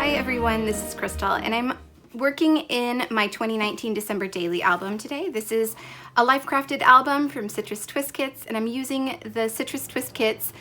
Hi everyone, this is Crystal and I'm working in my 2019 December Daily album today. This is a life crafted album from Citrus Twist Kits and I'm using the Citrus Twist Kits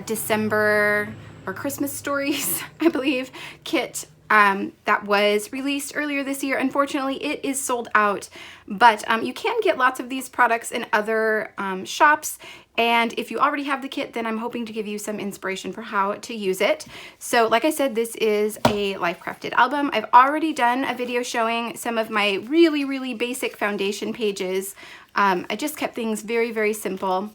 December or Christmas Stories, I believe, kit that was released earlier this year. Unfortunately, it is sold out, but you can get lots of these products in other shops. And if you already have the kit, then I'm hoping to give you some inspiration for how to use it. So like I said, this is a life crafted album. I've already done a video showing some of my really basic foundation pages. I just kept things very simple.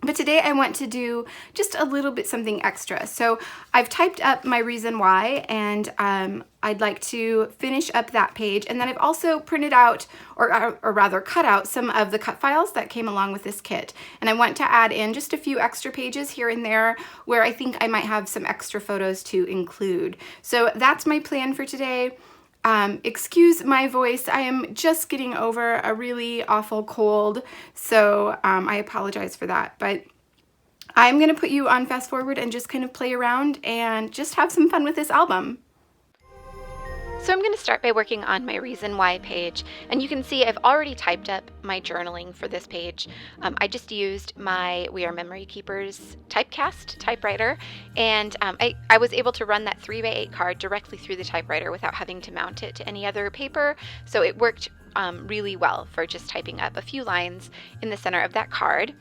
But today I want to do just a little bit something extra. So I've typed up my reason why, and I'd like to finish up that page. And then I've also printed out, or rather cut out, some of the cut files that came along with this kit. And I want to add in just a few extra pages here and there where I think I might have some extra photos to include. So that's my plan for today. Excuse my voice, I am just getting over a really awful cold, so I apologize for that, but I'm going to put you on fast forward and just kind of play around and just have some fun with this album. So I'm going to start by working on my reason why page, and you can see I've already typed up my journaling for this page. I just used my We Are Memory Keepers typecast typewriter, and I was able to run that 3x8 card directly through the typewriter without having to mount it to any other paper, so it worked really well for just typing up a few lines in the center of that card.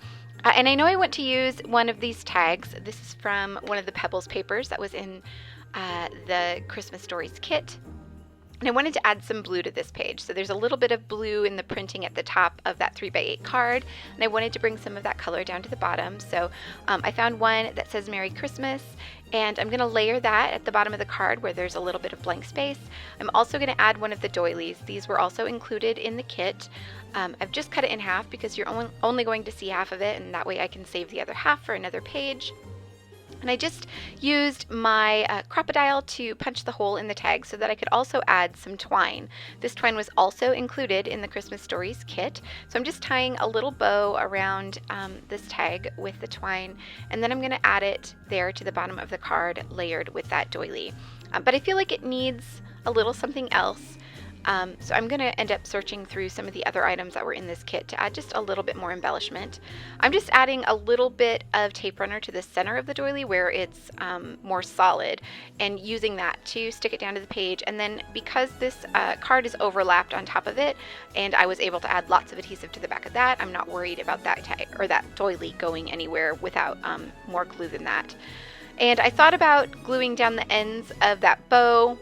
And I know I want to use one of these tags. This is from one of the Pebbles papers that was in the Christmas Stories kit. And I wanted to add some blue to this page. So there's a little bit of blue in the printing at the top of that 3x8 card. And I wanted to bring some of that color down to the bottom. So I found one that says Merry Christmas. And I'm going to layer that at the bottom of the card where there's a little bit of blank space. I'm also going to add one of the doilies. These were also included in the kit. I've just cut it in half because you're only going to see half of it. And that way I can save the other half for another page. And I just used my Crop-A-Dile to punch the hole in the tag so that I could also add some twine. This twine was also included in the Christmas Stories kit. So I'm just tying a little bow around this tag with the twine, and then I'm going to add it there to the bottom of the card layered with that doily. But I feel like it needs a little something else. So I'm going to end up searching through some of the other items that were in this kit to add just a little bit more embellishment. I'm just adding a little bit of tape runner to the center of the doily where it's more solid, and using that to stick it down to the page. And then because this card is overlapped on top of it, and I was able to add lots of adhesive to the back of that, I'm not worried about that tag or that doily going anywhere without more glue than that. And I thought about gluing down the ends of that bow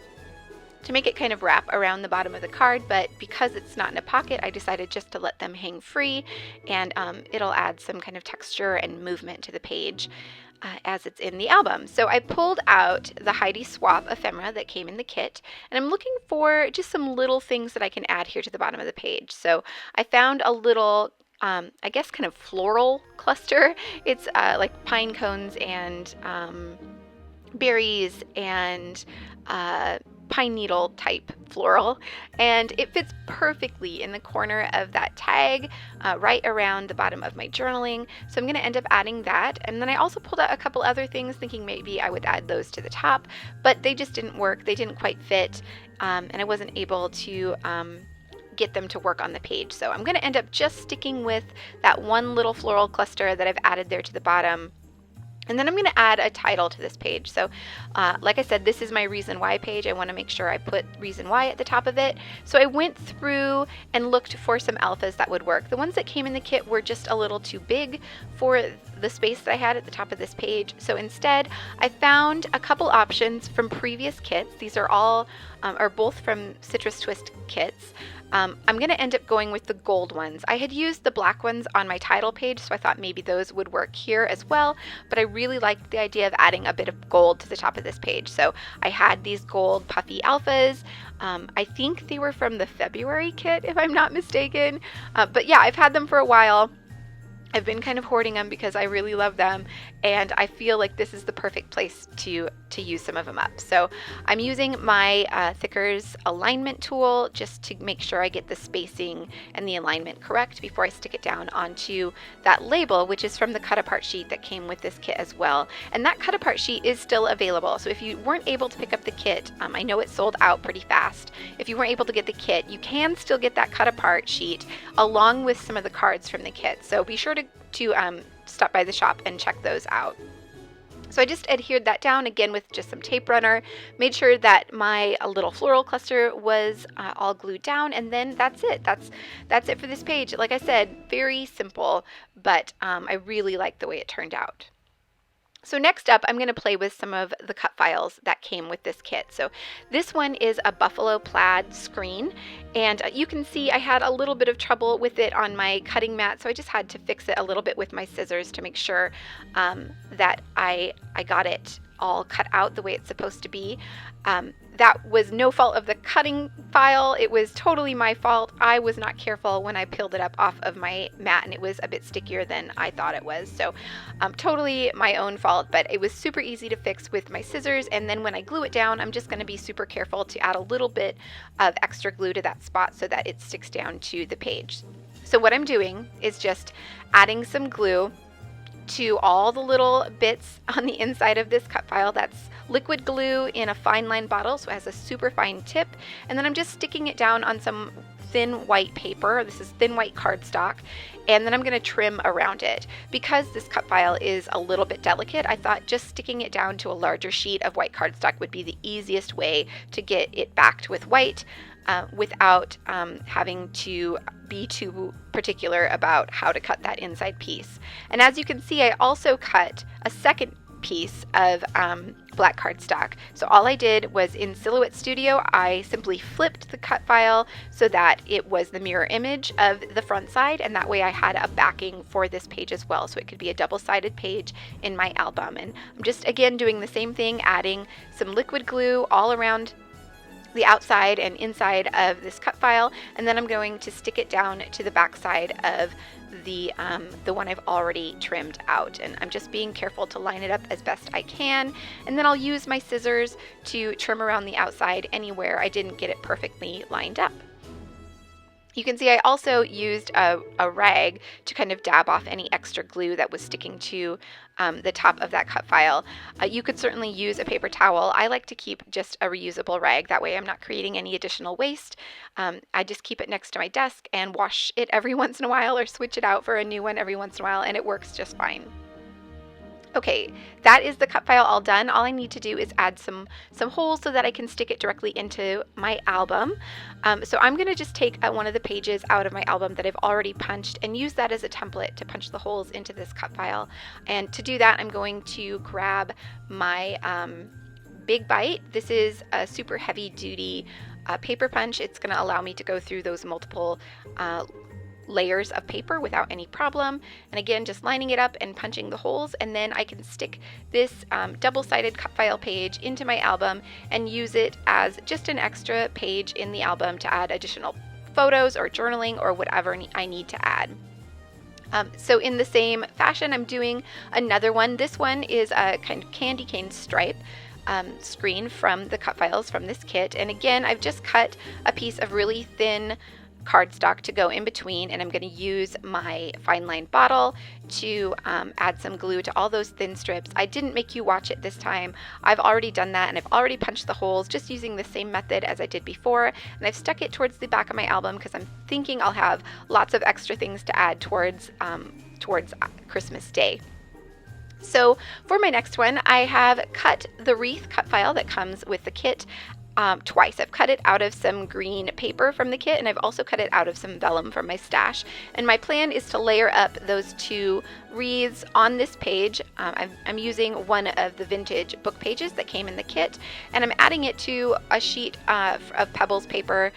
to make it kind of wrap around the bottom of the card, but because it's not in a pocket, I decided just to let them hang free, and it'll add some kind of texture and movement to the page as it's in the album. So I pulled out the Heidi Swap ephemera that came in the kit, and I'm looking for just some little things that I can add here to the bottom of the page. So I found a little I guess kind of floral cluster. It's like pine cones and berries and pine needle type floral, and it fits perfectly in the corner of that tag right around the bottom of my journaling. So I'm going to end up adding that, and then I also pulled out a couple other things thinking maybe I would add those to the top, but they just didn't work. They didn't quite fit, and I wasn't able to get them to work on the page. So I'm going to end up just sticking with that one little floral cluster that I've added there to the bottom. And then I'm going to add a title to this page. So like I said, this is my reason why page. I want to make sure I put reason why at the top of it. So I went through and looked for some alphas that would work. The ones that came in the kit were just a little too big for the space that I had at the top of this page. So instead, I found a couple options from previous kits. These are all, are both from Citrus Twist kits. I'm going to end up going with the gold ones. I had used the black ones on my title page, so I thought maybe those would work here as well, but I really liked the idea of adding a bit of gold to the top of this page. So I had these gold puffy alphas. I think they were from the February kit, if I'm not mistaken. But yeah, I've had them for a while. I've been kind of hoarding them because I really love them, and I feel like this is the perfect place to use some of them up. So I'm using my Thickers alignment tool just to make sure I get the spacing and the alignment correct before I stick it down onto that label, which is from the cut apart sheet that came with this kit as well. And that cut apart sheet is still available. So if you weren't able to pick up the kit, I know it sold out pretty fast. If you weren't able to get the kit, you can still get that cut apart sheet along with some of the cards from the kit. So be sure to stop by the shop and check those out. So I just adhered that down again with just some tape runner, made sure that my little floral cluster was all glued down, and then that's it. That's it for this page. Like I said, very simple, but I really like the way it turned out. So next up, I'm going to play with some of the cut files that came with this kit. So this one is a buffalo plaid screen, and you can see I had a little bit of trouble with it on my cutting mat, so I just had to fix it a little bit with my scissors to make sure that I got it all cut out the way it's supposed to be. That was no fault of the cutting file. It was totally my fault. I was not careful when I peeled it up off of my mat, and it was a bit stickier than I thought it was. So totally my own fault, but it was super easy to fix with my scissors. And then when I glue it down, I'm just going to be super careful to add a little bit of extra glue to that spot so that it sticks down to the page. So what I'm doing is just adding some glue to all the little bits on the inside of this cut file. That's liquid glue in a fine line bottle, so it has a super fine tip, and then I'm just sticking it down on some thin white paper. This is thin white cardstock, and then I'm going to trim around it. Because this cut file is a little bit delicate, I thought just sticking it down to a larger sheet of white cardstock would be the easiest way to get it backed with white without having to be too particular about how to cut that inside piece. And as you can see, I also cut a second piece of black cardstock. So all I did was in Silhouette Studio, I simply flipped the cut file so that it was the mirror image of the front side, and that way I had a backing for this page as well, so it could be a double-sided page in my album. And I'm just again doing the same thing, adding some liquid glue all around the outside and inside of this cut file, and then I'm going to stick it down to the back side of the one I've already trimmed out. And I'm just being careful to line it up as best I can, and then I'll use my scissors to trim around the outside anywhere I didn't get it perfectly lined up. You can see I also used a rag to kind of dab off any extra glue that was sticking to the top of that cut file. You could certainly use a paper towel. I like to keep just a reusable rag. That way I'm not creating any additional waste. I just keep it next to my desk and wash it every once in a while, or switch it out for a new one every once in a while, and it works just fine. Okay, that is the cut file all done. All I need to do is add some holes so that I can stick it directly into my album. So I'm going to just take one of the pages out of my album that I've already punched and use that as a template to punch the holes into this cut file. And to do that, I'm going to grab my Big Bite. This is a super heavy duty paper punch. It's going to allow me to go through those multiple layers of paper without any problem. And again, just lining it up and punching the holes, and then I can stick this double-sided cut file page into my album and use it as just an extra page in the album to add additional photos or journaling or whatever I need to add. So in the same fashion, I'm doing another one. This one is a kind of candy cane stripe screen from the cut files from this kit. And again, I've just cut a piece of really thin cardstock to go in between, and I'm going to use my fine line bottle to add some glue to all those thin strips. I didn't make you watch it this time. I've already done that, and I've already punched the holes just using the same method as I did before, and I've stuck it towards the back of my album because I'm thinking I'll have lots of extra things to add towards Christmas Day. So for my next one, I have cut the Wreath cut file that comes with the kit twice. I've cut it out of some green paper from the kit, and I've also cut it out of some vellum from my stash. And my plan is to layer up those two wreaths on this page. I'm using one of the vintage book pages that came in the kit, and I'm adding it to a sheet of Pebbles paper.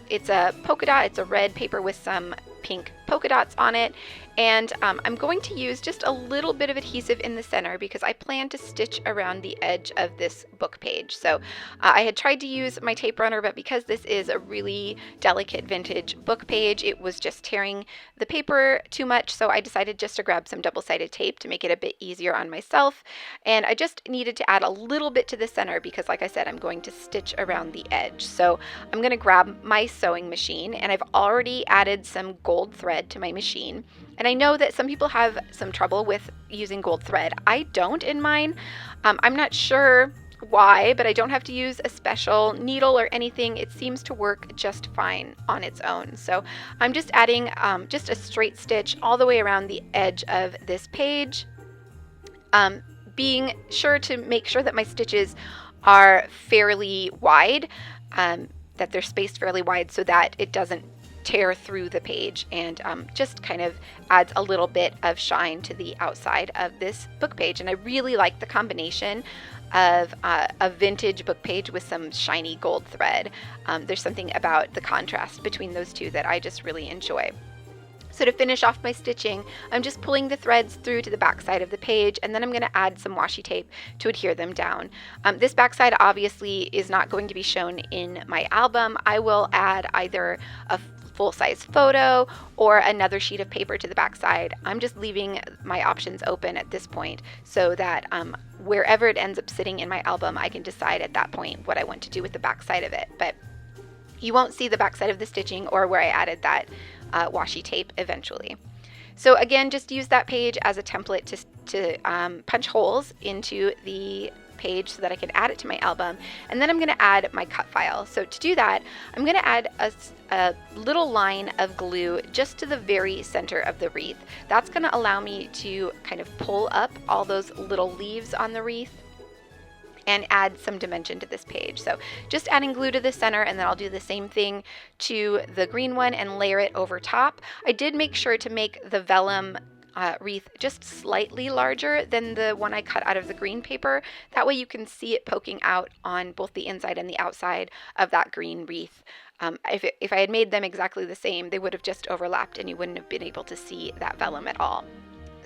It's a polka dot, it's a red paper with some pink polka dots on it. And I'm going to use just a little bit of adhesive in the center because I plan to stitch around the edge of this book page. So I had tried to use my tape runner, but because this is a really delicate vintage book page, it was just tearing the paper too much. So I decided just to grab some double-sided tape to make it a bit easier on myself. And I just needed to add a little bit to the center because, like I said, I'm going to stitch around the edge. So I'm going to grab my sewing machine, and I've already added some gold thread to my machine. And I know that some people have some trouble with using gold thread. I don't in mine. I'm not sure why, but I don't have to use a special needle or anything. It seems to work just fine on its own. So I'm just adding just a straight stitch all the way around the edge of this page, being sure to make sure that my stitches are fairly wide, that they're spaced fairly wide so that it doesn't tear through the page, and just kind of adds a little bit of shine to the outside of this book page. And I really like the combination of a vintage book page with some shiny gold thread. There's something about the contrast between those two that I just really enjoy. So to finish off my stitching, I'm just pulling the threads through to the back side of the page, and then I'm going to add some washi tape to adhere them down. This back side obviously is not going to be shown in my album. I will add either a full-size photo or another sheet of paper to the back side. I'm just leaving my options open at this point so that wherever it ends up sitting in my album, I can decide at that point what I want to do with the back side of it. But you won't see the back side of the stitching or where I added that washi tape eventually. So again, just use that page as a template to punch holes into the page so that I can add it to my album. And then I'm going to add my cut file. So to do that, I'm going to add a little line of glue just to the very center of the wreath. That's going to allow me to kind of pull up all those little leaves on the wreath and add some dimension to this page. So just adding glue to the center, and then I'll do the same thing to the green one and layer it over top. I did make sure to make the vellum wreath just slightly larger than the one I cut out of the green paper. That way you can see it poking out on both the inside and the outside of that green wreath. If I had made them exactly the same, they would have just overlapped and you wouldn't have been able to see that vellum at all.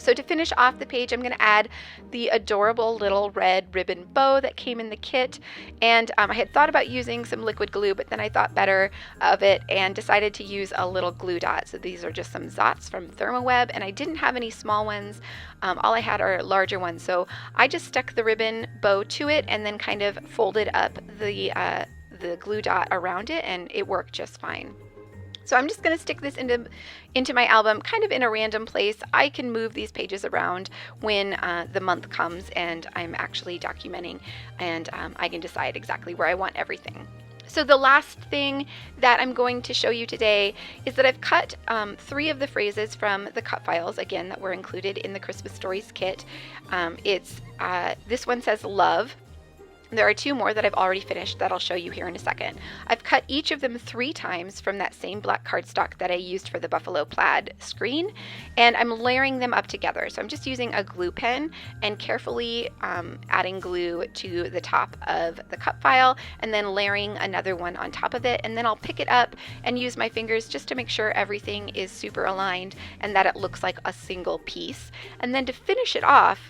So to finish off the page, I'm going to add the adorable little red ribbon bow that came in the kit. And I had thought about using some liquid glue, but then I thought better of it and decided to use a little glue dot. So these are just some Zots from Thermoweb, and I didn't have any small ones. All I had are larger ones. So I just stuck the ribbon bow to it and then kind of folded up the glue dot around it, and it worked just fine. So I'm just going to stick this into my album kind of in a random place. I can move these pages around when the month comes and I'm actually documenting, and I can decide exactly where I want everything. So the last thing that I'm going to show you today is that I've cut 3 of the phrases from the cut files, again, that were included in the Christmas Stories kit. This one says love. There are 2 more that I've already finished that I'll show you here in a second. I've cut each of them 3 times from that same black cardstock that I used for the Buffalo Plaid screen, and I'm layering them up together. So I'm just using a glue pen and carefully adding glue to the top of the cut file and then layering another one on top of it, and then I'll pick it up and use my fingers just to make sure everything is super aligned and that it looks like a single piece. And then to finish it off,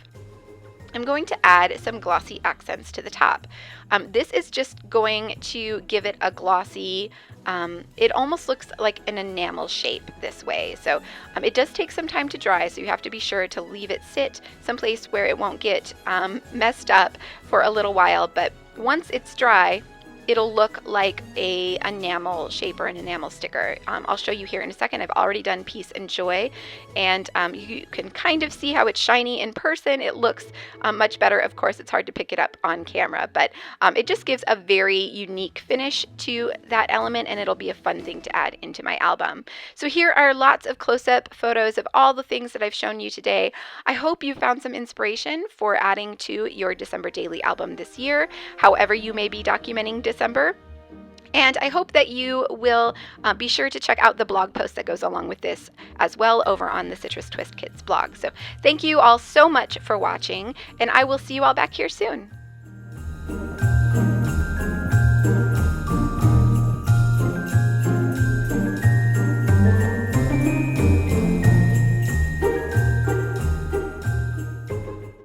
I'm going to add some glossy accents to the top. This is just going to give it a glossy, it almost looks like an enamel shape this way. So it does take some time to dry, so you have to be sure to leave it sit someplace where it won't get messed up for a little while. But once it's dry, it'll look like a enamel shape or an enamel sticker. I'll show you here in a second. I've already done Peace and Joy, and you can kind of see how it's shiny in person. It looks much better. Of course, it's hard to pick it up on camera, but it just gives a very unique finish to that element, and it'll be a fun thing to add into my album. So here are lots of close-up photos of all the things that I've shown you today. I hope you found some inspiration for adding to your December Daily album this year, however you may be documenting December. And I hope that you will be sure to check out the blog post that goes along with this as well over on the Citrus Twist Kits blog. So thank you all so much for watching, and I will see you all back here soon.